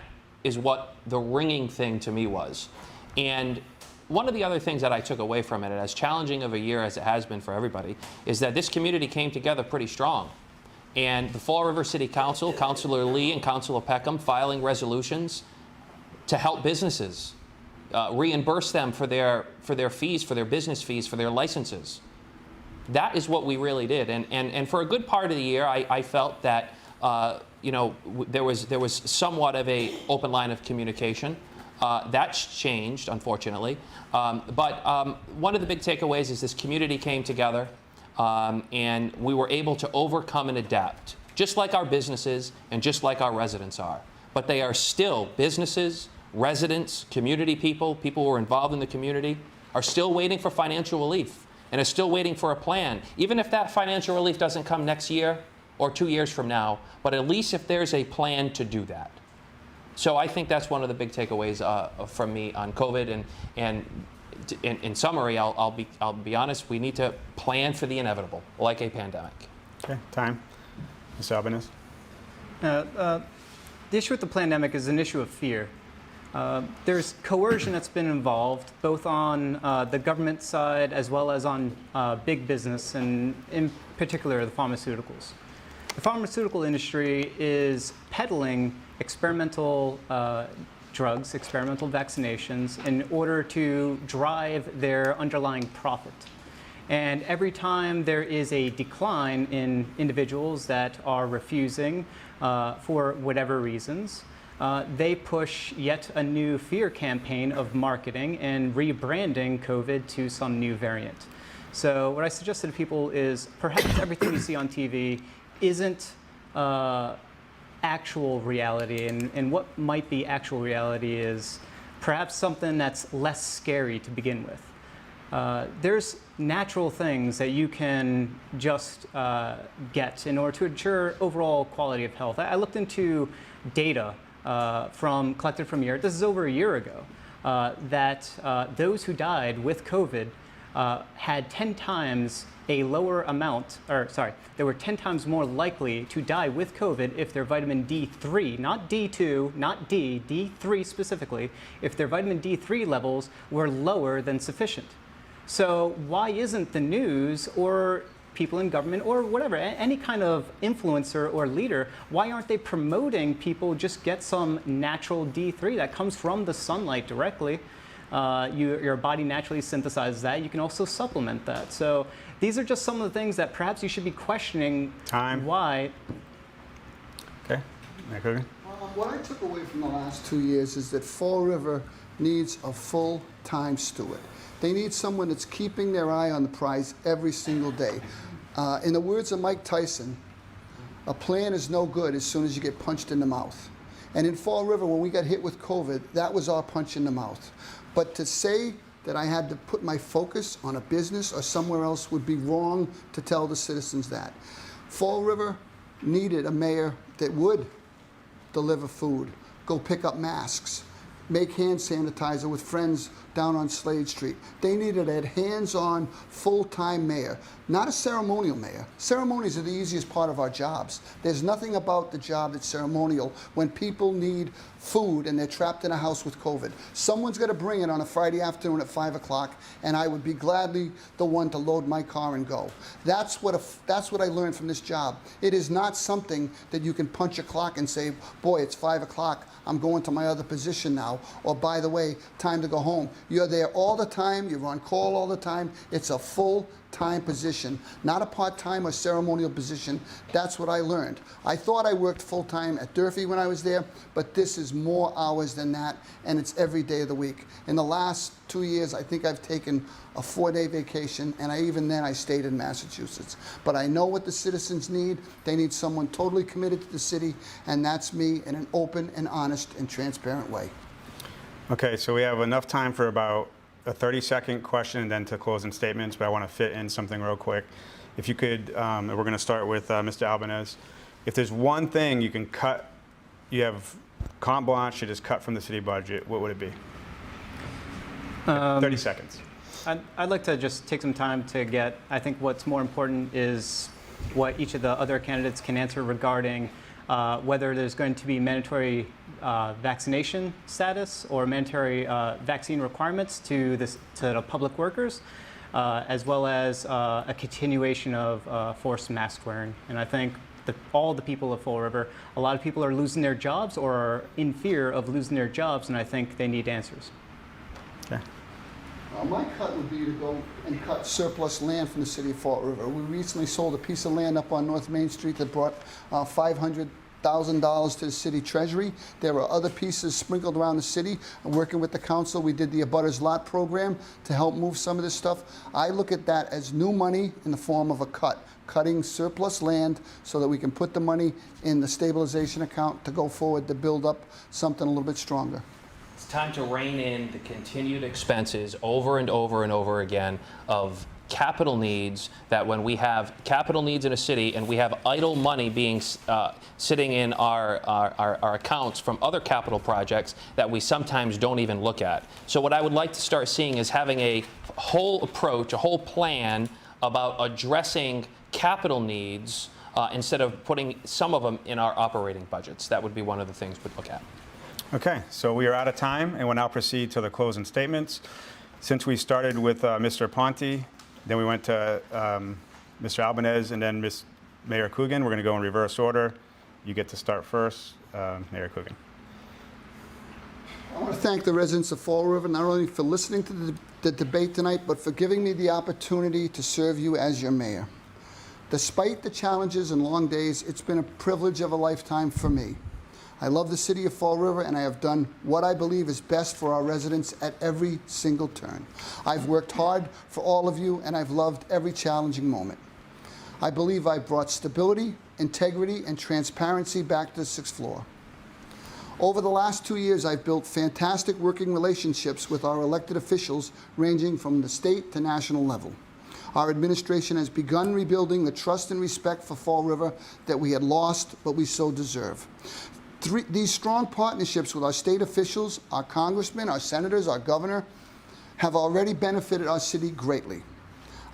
is what the ringing thing to me was. And one of the other things that I took away from it, as challenging of a year as it has been for everybody, is that this community came together pretty strong. And the Fall River City Council, Councilor Lee and Councilor Peckham, filing resolutions to help businesses, reimburse them for their fees, for their business fees, for their licenses. That is what we really did. And for a good part of the year, I felt that there was somewhat of a open line of communication. That's changed, unfortunately. But one of the big takeaways is this community came together and we were able to overcome and adapt, just like our businesses and just like our residents are. But they are still businesses, residents, community people who are involved in the community, are still waiting for financial relief and are still waiting for a plan. Even if that financial relief doesn't come next year or 2 years from now, but at least if there's a plan to do that. So I think that's one of the big takeaways from me on COVID. And in summary, I'll be honest, we need to plan for the inevitable, like a pandemic. Okay, time. Mr. Albanese? The issue with the pandemic is an issue of fear. There's coercion that's been involved, both on the government side as well as on big business, and in particular the pharmaceuticals. The pharmaceutical industry is peddling experimental drugs, experimental vaccinations, in order to drive their underlying profit. And every time there is a decline in individuals that are refusing for whatever reasons, they push yet a new fear campaign of marketing and rebranding COVID to some new variant. So what I suggest to people is perhaps everything you see on TV isn't actual reality, and what might be actual reality is perhaps something that's less scary to begin with. there's natural things that you can just get in order to ensure overall quality of health. I looked into data collected from Europe. This is over a year ago. That those who died with COVID had 10 times a lower amount, they were 10 times more likely to die with COVID if their vitamin D3, not D2, not D, D3 specifically, if their vitamin D3 levels were lower than sufficient. So why isn't the news or people in government or whatever, any kind of influencer or leader, why aren't they promoting people just get some natural D3 that comes from the sunlight directly? Your body naturally synthesizes that. You can also supplement that. So these are just some of the things that perhaps you should be questioning. Time. Why. Okay. Mayor Coogan? What I took away from the last 2 years is that Fall River needs a full-time steward. They need someone that's keeping their eye on the prize every single day. In the words of Mike Tyson, a plan is no good as soon as you get punched in the mouth. And in Fall River, when we got hit with COVID, that was our punch in the mouth. But to say that I had to put my focus on a business or somewhere else would be wrong to tell the citizens that. Fall River needed a mayor that would deliver food, go pick up masks, make hand sanitizer with friends down on Slade Street. They needed a hands-on, full-time mayor, not a ceremonial mayor. Ceremonies are the easiest part of our jobs. There's nothing about the job that's ceremonial when people need food and they're trapped in a house with COVID. Someone's got to bring it on a Friday afternoon at 5 o'clock, and I would be gladly the one to load my car and go. That's what I learned from this job. It is not something that you can punch a clock and say, boy, it's 5 o'clock, I'm going to my other position now, or by the way, time to go home. You're there all the time, you're on call all the time. It's a full-time position, not a part-time or ceremonial position. That's what I learned. I thought I worked full-time at Durfee when I was there, but this is more hours than that, and it's every day of the week. In the last 2 years, I think I've taken a 4-day vacation, and even then I stayed in Massachusetts. But I know what the citizens need. They need someone totally committed to the city, and that's me in an open and honest and transparent way. Okay, so we have enough time for about a 30-second question and then to closing statements, but I want to fit in something real quick. If you could, and we're going to start with Mr. Albanese. If there's one thing you can cut, you have carte blanche to just cut from the city budget, what would it be? 30 seconds. I'd like to just take some time to get, I think what's more important is what each of the other candidates can answer regarding whether there's going to be mandatory vaccination status or mandatory vaccine requirements to the public workers, as well as a continuation of forced mask wearing. And I think all the people of Fall River, a lot of people are losing their jobs or are in fear of losing their jobs, and I think they need answers. Okay. My cut would be to go and cut surplus land from the city of Fall River. We recently sold a piece of land up on North Main Street that brought $500,000 to the city treasury. There are other pieces sprinkled around the city. Working with the council, we did the Abutters Lot program to help move some of this stuff. I look at that as new money in the form of a cut, cutting surplus land so that we can put the money in the stabilization account to go forward to build up something a little bit stronger. It's time to rein in the continued expenses over and over and over again of capital needs, that when we have capital needs in a city and we have idle money being sitting in our accounts from other capital projects that we sometimes don't even look at. So what I would like to start seeing is having a whole approach, a whole plan about addressing capital needs instead of putting some of them in our operating budgets. That would be one of the things we'd look at. Okay, so we are out of time, and we'll now proceed to the closing statements. Since we started with Mr. Ponte, then we went to Mr. Albanese, and then Mayor Coogan. We're going to go in reverse order. You get to start first, Mayor Coogan. I want to thank the residents of Fall River not only for listening to the debate tonight, but for giving me the opportunity to serve you as your mayor. Despite the challenges and long days, it's been a privilege of a lifetime for me. I love the city of Fall River, and I have done what I believe is best for our residents at every single turn. I've worked hard for all of you, and I've loved every challenging moment. I believe I brought stability, integrity, and transparency back to the 6th floor. Over the last 2 years, I've built fantastic working relationships with our elected officials ranging from the state to national level. Our administration has begun rebuilding the trust and respect for Fall River that we had lost, but we so deserve. These strong partnerships with our state officials, our congressmen, our senators, our governor, have already benefited our city greatly.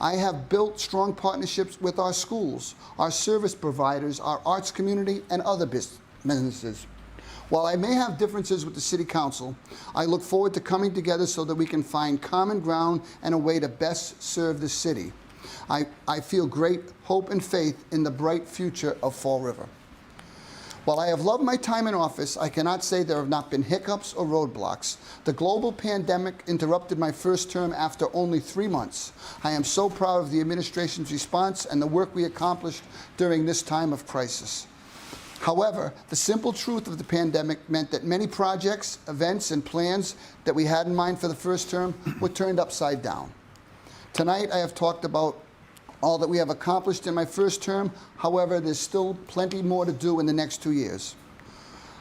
I have built strong partnerships with our schools, our service providers, our arts community, and other businesses. While I may have differences with the City Council, I look forward to coming together so that we can find common ground and a way to best serve the city. I feel great hope and faith in the bright future of Fall River. While I have loved my time in office, I cannot say there have not been hiccups or roadblocks. The global pandemic interrupted my first term after only 3 months. I am so proud of the administration's response and the work we accomplished during this time of crisis. However, the simple truth of the pandemic meant that many projects, events, and plans that we had in mind for the first term were turned upside down. Tonight, I have talked about all that we have accomplished in my first term. However, there's still plenty more to do in the next 2 years.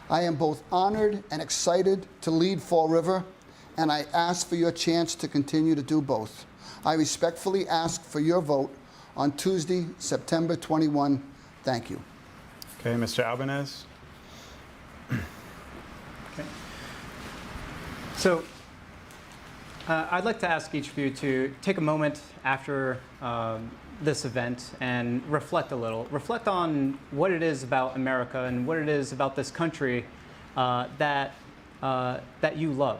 I am both honored and excited to lead Fall River, and I ask for your chance to continue to do both. I respectfully ask for your vote on Tuesday, September 21. Thank you. Okay, Mr. Albanese. Okay. So I'd like to ask each of you to take a moment after this event and reflect a little. Reflect on what it is about America and what it is about this country that you love.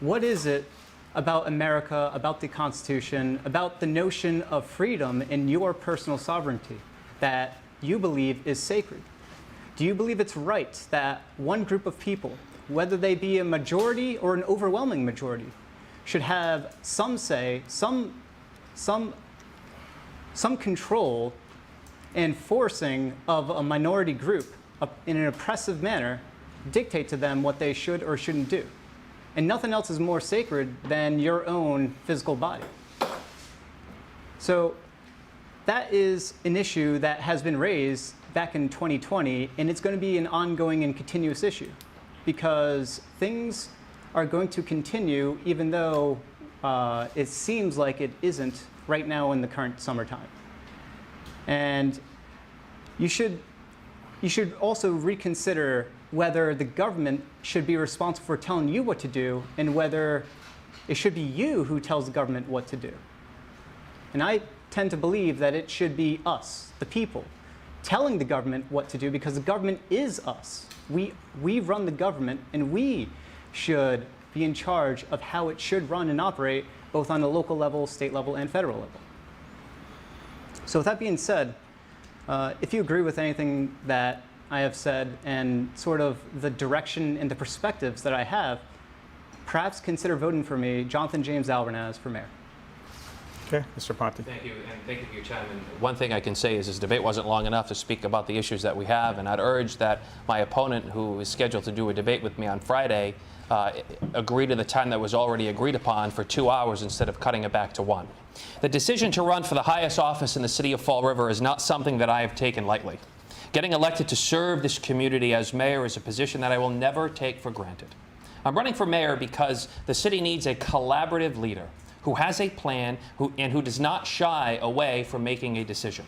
What is it about America, about the Constitution, about the notion of freedom and your personal sovereignty that you believe is sacred? Do you believe it's right that one group of people, whether they be a majority or an overwhelming majority, should have some say, some control and forcing of a minority group in an oppressive manner dictate to them what they should or shouldn't do? And nothing else is more sacred than your own physical body. So that is an issue that has been raised back in 2020, and it's going to be an ongoing and continuous issue because things are going to continue even though it seems like it isn't right now in the current summertime. And you should also reconsider whether the government should be responsible for telling you what to do and whether it should be you who tells the government what to do. And I tend to believe that it should be us, the people, telling the government what to do because the government is us. We run the government and we should be in charge of how it should run and operate both on a local level, state level, and federal level. So with that being said, if you agree with anything that I have said and sort of the direction and the perspectives that I have, perhaps consider voting for me, Jonathan James Albanese, for mayor. Okay, Mr. Ponte. Thank you, and thank you for your time. And one thing I can say is this debate wasn't long enough to speak about the issues that we have, and I'd urge that my opponent, who is scheduled to do a debate with me on Friday, agree to the time that was already agreed upon for 2 hours instead of cutting it back to 1. The decision to run for the highest office in the city of Fall River is not something that I have taken lightly. Getting elected to serve this community as mayor is a position that I will never take for granted. I'm running for mayor because the city needs a collaborative leader who has a plan and who does not shy away from making a decision.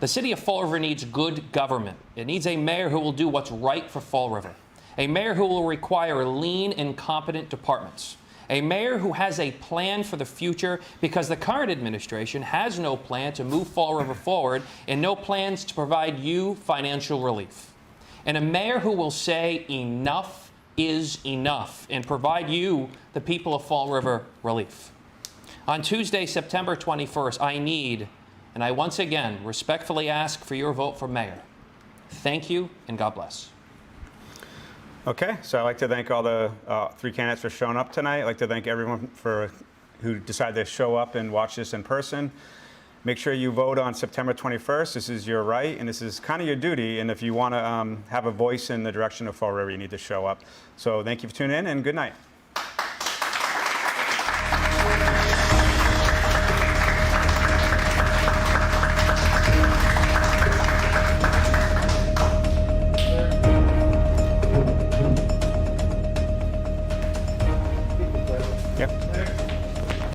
The city of Fall River needs good government. It needs a mayor who will do what's right for Fall River. A mayor who will require lean and competent departments. A mayor who has a plan for the future because the current administration has no plan to move Fall River forward and no plans to provide you financial relief. And a mayor who will say enough is enough and provide you, the people of Fall River, relief. On Tuesday, September 21st, I need, and I once again respectfully ask for your vote for mayor. Thank you, and God bless. Okay, so I'd like to thank all the 3 candidates for showing up tonight. I'd like to thank everyone who decided to show up and watch this in person. Make sure you vote on September 21st. This is your right, and this is kind of your duty. And if you want to have a voice in the direction of Fall River, you need to show up. So thank you for tuning in, and good night.